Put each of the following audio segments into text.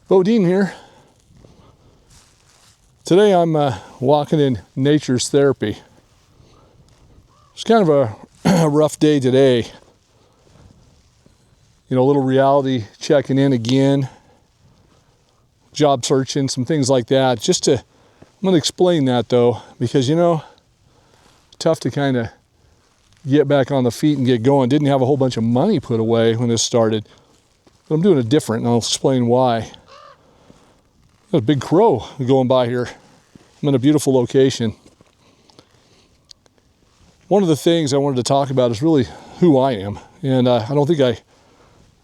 Bodine here. Today I'm walking in nature's therapy. It's kind of a rough day today. You know, a little reality checking in again, job searching, some things like that. I'm going to explain that though, because tough to kind of get back on the feet and get going. Didn't have a whole bunch of money put away when this started, but I'm doing it different and I'll explain why. There's a big crow going by here. I'm in a beautiful location. One of the things I wanted to talk about is really who I am. And I don't think I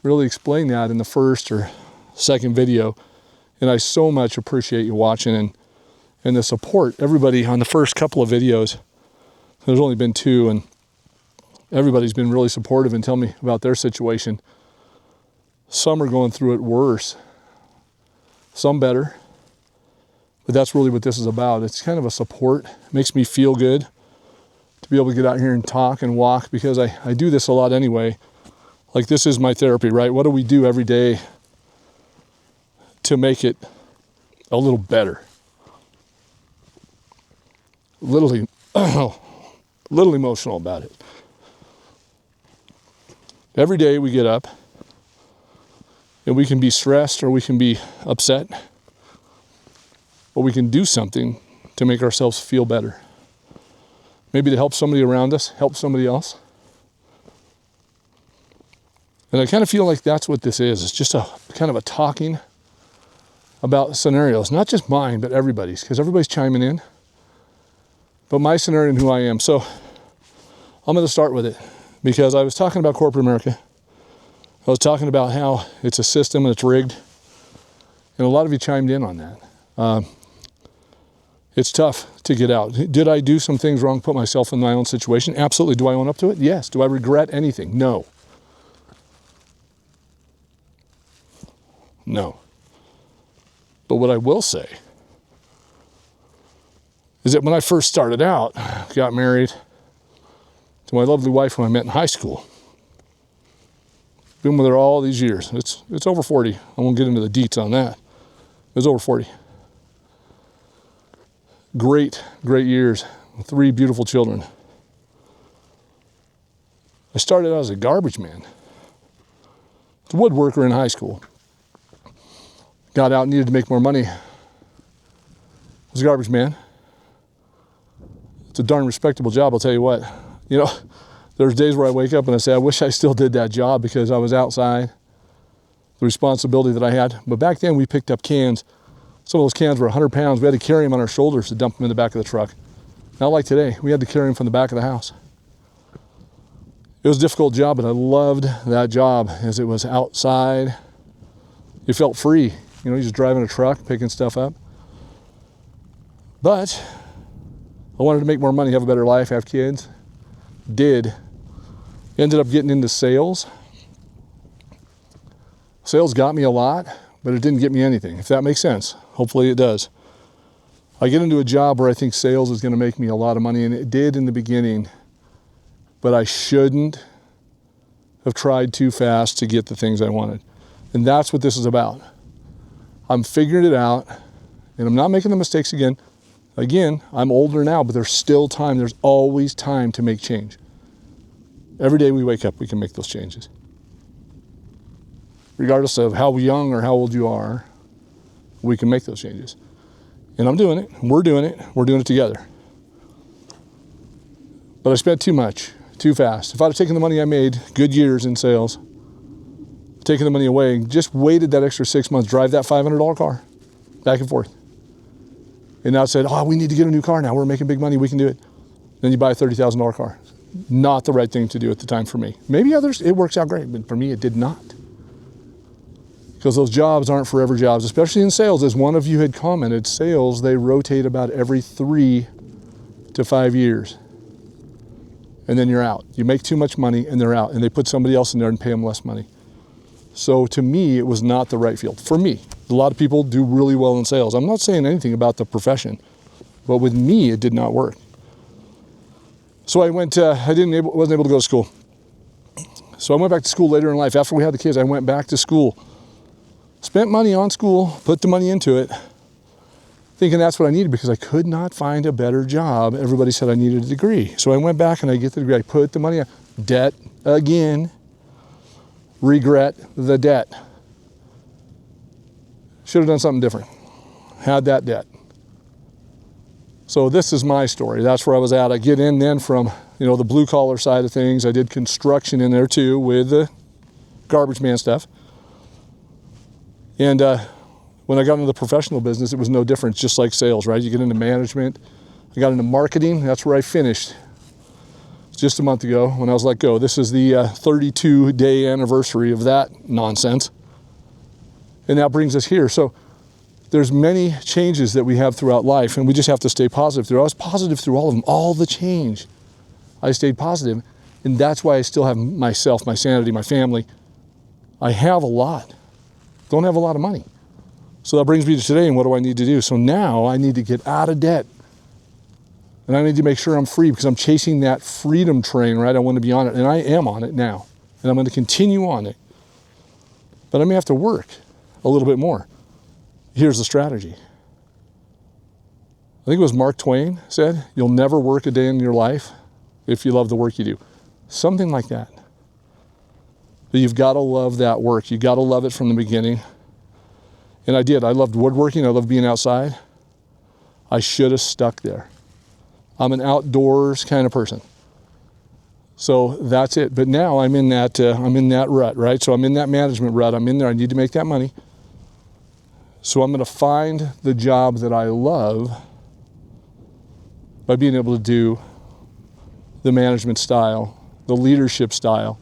really explained that in the first or second video. And I so much appreciate you watching and the support. Everybody on the first couple of videos, there's only been two, and everybody's been really supportive and tell me about their situation. Some are going through it worse. Some better. But that's really what this is about. It's kind of a support. It makes me feel good to be able to get out here and talk and walk, because I do this a lot anyway. Like, this is my therapy, right? What do we do every day to make it a little better? Literally, a little emotional about it. Every day we get up and we can be stressed or we can be upset, but we can do something to make ourselves feel better. Maybe to help somebody around us, help somebody else. And I kind of feel like that's what this is. It's just a kind of a talking about scenarios, not just mine, but everybody's, because everybody's chiming in. But my scenario and who I am. So I'm going to start with it, because I was talking about corporate America. I was talking about how it's a system and it's rigged. And a lot of you chimed in on that. It's tough to get out. Did I do some things wrong, put myself in my own situation? Absolutely. Do I own up to it? Yes. Do I regret anything? No. No. But what I will say is that when I first started out, got married to my lovely wife who I met in high school. Been with her all these years. It's over 40. I won't get into the deets on that. It was over 40. Great years. 3 beautiful children. I started out as a garbage man. A woodworker in high school. Got out, needed to make more money. Was a garbage man. It's a darn respectable job, I'll tell you what. There's days where I wake up and I say, I wish I still did that job, because I was outside, the responsibility that I had. But back then we picked up cans. Some of those cans were 100 pounds. We had to carry them on our shoulders to dump them in the back of the truck. Not like today. We had to carry them from the back of the house. It was a difficult job, but I loved that job, as it was outside. You felt free. You're just driving a truck, picking stuff up. But I wanted to make more money, have a better life, have kids. Did. Ended up getting into sales. Sales got me a lot, but it didn't get me anything, if that makes sense. Hopefully it does. I get into a job where I think sales is going to make me a lot of money, and it did in the beginning, but I shouldn't have tried too fast to get the things I wanted. And that's what this is about. I'm figuring it out, and I'm not making the mistakes again. Again, I'm older now, but there's still time. There's always time to make change. Every day we wake up, we can make those changes. Regardless of how young or how old you are, we can make those changes. And I'm doing it. We're doing it. We're doing it together. But I spent too much, too fast. If I'd have taken the money I made, good years in sales, taken the money away, just waited that extra 6 months, drive that $500 car back and forth. And now said, we need to get a new car now. We're making big money. We can do it. Then you buy a $30,000 car. Not the right thing to do at the time for me. Maybe others, it works out great, but for me, it did not. Because those jobs aren't forever jobs, especially in sales. As one of you had commented, sales, they rotate about every 3 to 5 years. And then you're out. You make too much money and they're out. And they put somebody else in there and pay them less money. So to me, it was not the right field. For me, a lot of people do really well in sales. I'm not saying anything about the profession, but with me, it did not work. So I went, wasn't able to go to school. So I went back to school later in life. After we had the kids, I went back to school Spent money on school, put the money into it, thinking that's what I needed because I could not find a better job. Everybody said I needed a degree. So I went back and I get the degree. I put the money on. Debt again. Regret the debt. Should have done something different. Had that debt. So this is my story. That's where I was at. I get in then from, the blue collar side of things. I did construction in there too with the garbage man stuff. And when I got into the professional business, it was no different, just like sales, right? You get into management. I got into marketing. That's where I finished just a month ago when I was let go. This is the 32-day anniversary of that nonsense. And that brings us here. So there's many changes that we have throughout life, and we just have to stay positive through. I was positive through all of them, all the change. I stayed positive, and that's why I still have myself, my sanity, my family. I have a lot. Don't have a lot of money. So that brings me to today, and what do I need to do? So now I need to get out of debt. And I need to make sure I'm free because I'm chasing that freedom train, right? I want to be on it, and I am on it now. And I'm going to continue on it. But I may have to work a little bit more. Here's the strategy. I think it was Mark Twain said, you'll never work a day in your life if you love the work you do. Something like that. But you've got to love that work. You've got to love it from the beginning. And I did. I loved woodworking. I loved being outside. I should have stuck there. I'm an outdoors kind of person. So that's it. But now I'm in that rut, right? So I'm in that management rut. I'm in there. I need to make that money. So I'm going to find the job that I love by being able to do the management style, the leadership style.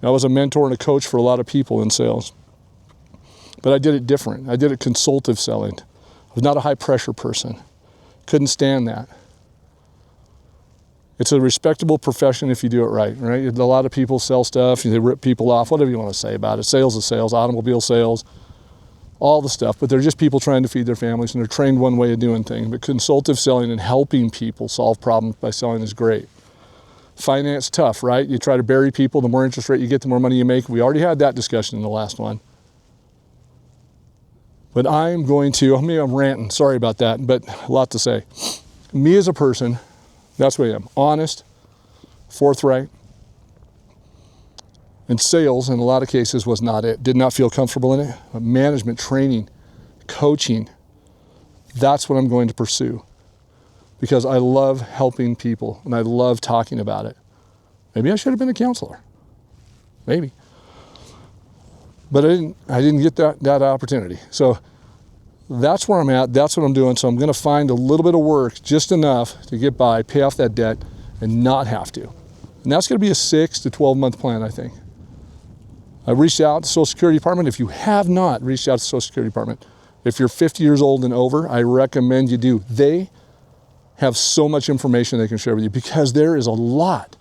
I was a mentor and a coach for a lot of people in sales. But I did it different. I did it consultative selling. I was not a high pressure person. Couldn't stand that. It's a respectable profession if you do it right, right? A lot of people sell stuff, they rip people off, whatever you want to say about it. Sales is sales, automobile sales, all the stuff, but they're just people trying to feed their families and they're trained one way of doing things. But consultative selling and helping people solve problems by selling is great. Finance, tough, right? You try to bury people, the more interest rate you get, the more money you make. We already had that discussion in the last one. But maybe I'm ranting, sorry about that, but a lot to say. Me as a person, that's what I am. Honest, forthright. And sales, in a lot of cases, was not it. Did not feel comfortable in it. But management, training, coaching, that's what I'm going to pursue. Because I love helping people, and I love talking about it. Maybe I should have been a counselor. Maybe. But I didn't get that opportunity. So that's where I'm at. That's what I'm doing. So I'm going to find a little bit of work, just enough to get by, pay off that debt, and not have to. And that's going to be a 6 to 12 month plan, I think. I reached out to the Social Security Department. If you have not reached out to the Social Security Department, if you're 50 years old and over, I recommend you do. They have so much information they can share with you because there is a lot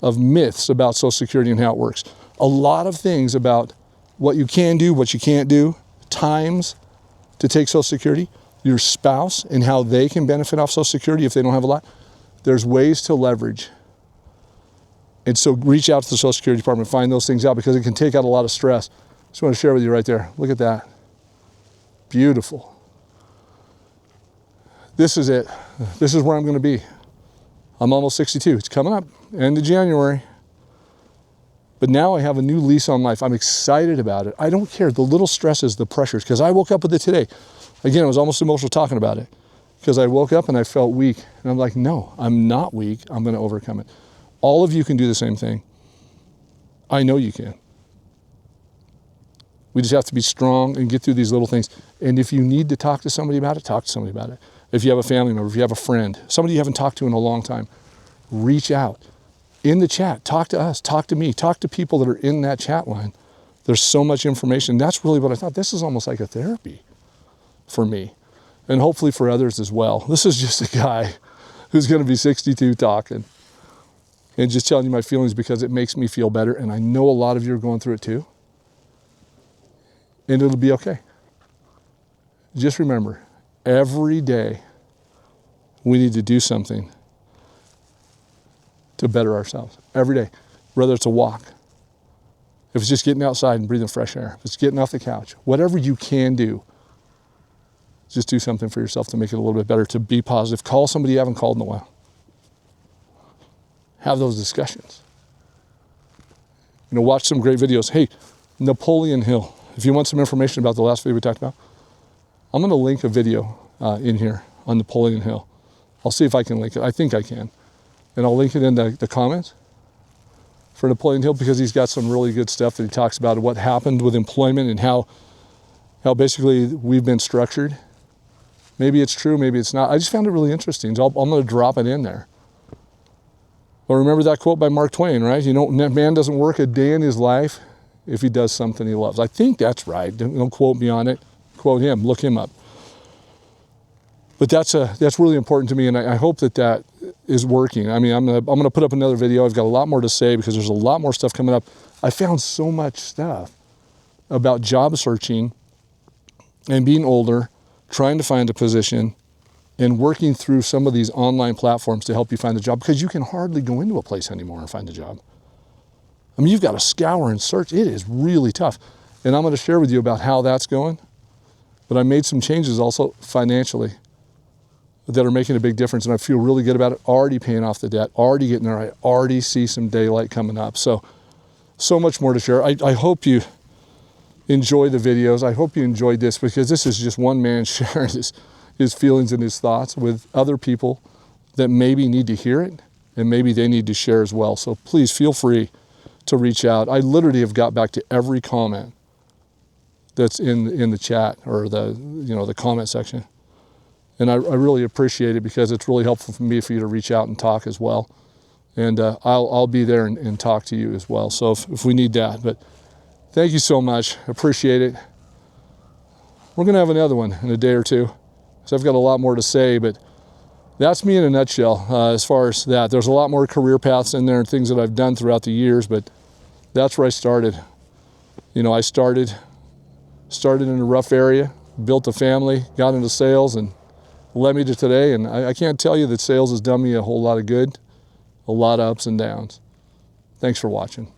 of myths about Social Security and how it works. A lot of things about what you can do, what you can't do, times to take Social Security, your spouse and how they can benefit off Social Security if they don't have a lot. There's ways to leverage. And so reach out to the Social Security Department, find those things out because it can take out a lot of stress. Just want to share with you right there. Look at that. Beautiful. This is it. This is where I'm going to be. I'm almost 62. It's coming up, end of January. But now I have a new lease on life. I'm excited about it. I don't care the little stresses, the pressures, because I woke up with it today. Again, I was almost emotional talking about it because I woke up and I felt weak. And I'm like, no, I'm not weak. I'm going to overcome it. All of you can do the same thing. I know you can. We just have to be strong and get through these little things. And if you need to talk to somebody about it, talk to somebody about it. If you have a family member, if you have a friend, somebody you haven't talked to in a long time, reach out. In the chat, talk to us, talk to me, talk to people that are in that chat line. There's so much information. That's really what I thought. This is almost like a therapy for me and hopefully for others as well. This is just a guy who's going to be 62 talking and just telling you my feelings because it makes me feel better. And I know a lot of you are going through it too. And it'll be okay. Just remember, every day we need to do something to better ourselves. Every day. Whether it's a walk, If it's just getting outside and breathing fresh air, if it's getting off the couch, whatever you can do, just do something for yourself to make it a little bit better, to be positive. Call somebody you haven't called in a while. Have those discussions. Watch some great videos. Hey, Napoleon Hill. If you want some information about the last video we talked about, I'm going to link a video in here on Napoleon Hill. I'll see if I can link it. I think I can. And I'll link it in the comments for Napoleon Hill, because he's got some really good stuff that he talks about what happened with employment and how basically we've been structured. Maybe it's true, maybe it's not. I just found it really interesting, so I'm going to drop it in there. But remember that quote by Mark Twain, right? Man doesn't work a day in his life if he does something he loves. I think that's right. Don't quote me on it. Quote him. Look him up. But that's really important to me, and I hope that is working. I mean, I'm gonna put up another video. I've got a lot more to say because there's a lot more stuff coming up. I found so much stuff about job searching and being older, trying to find a position, and working through some of these online platforms to help you find a job, because you can hardly go into a place anymore and find a job. I mean, you've got to scour and search. It is really tough. And I'm going to share with you about how that's going. But I made some changes also financially that are making a big difference, and I feel really good about it. Already paying off the debt, already getting there. I already see some daylight coming up. So much more to share. I hope you enjoy the videos. I hope you enjoyed this, because this is just one man sharing his feelings and his thoughts with other people that maybe need to hear it, and maybe they need to share as well. So please feel free to reach out. I literally have got back to every comment that's in the chat or the comment section. And I really appreciate it, because it's really helpful for me for you to reach out and talk as well. And I'll be there and talk to you as well. So if we need that. But thank you so much. Appreciate it. We're going to have another one in a day or two. So I've got a lot more to say, but that's me in a nutshell as far as that. There's a lot more career paths in there and things that I've done throughout the years, but that's where I started. I started in a rough area, built a family, got into sales, and led me to today. And I can't tell you that sales has done me a whole lot of good, a lot of ups and downs. Thanks for watching.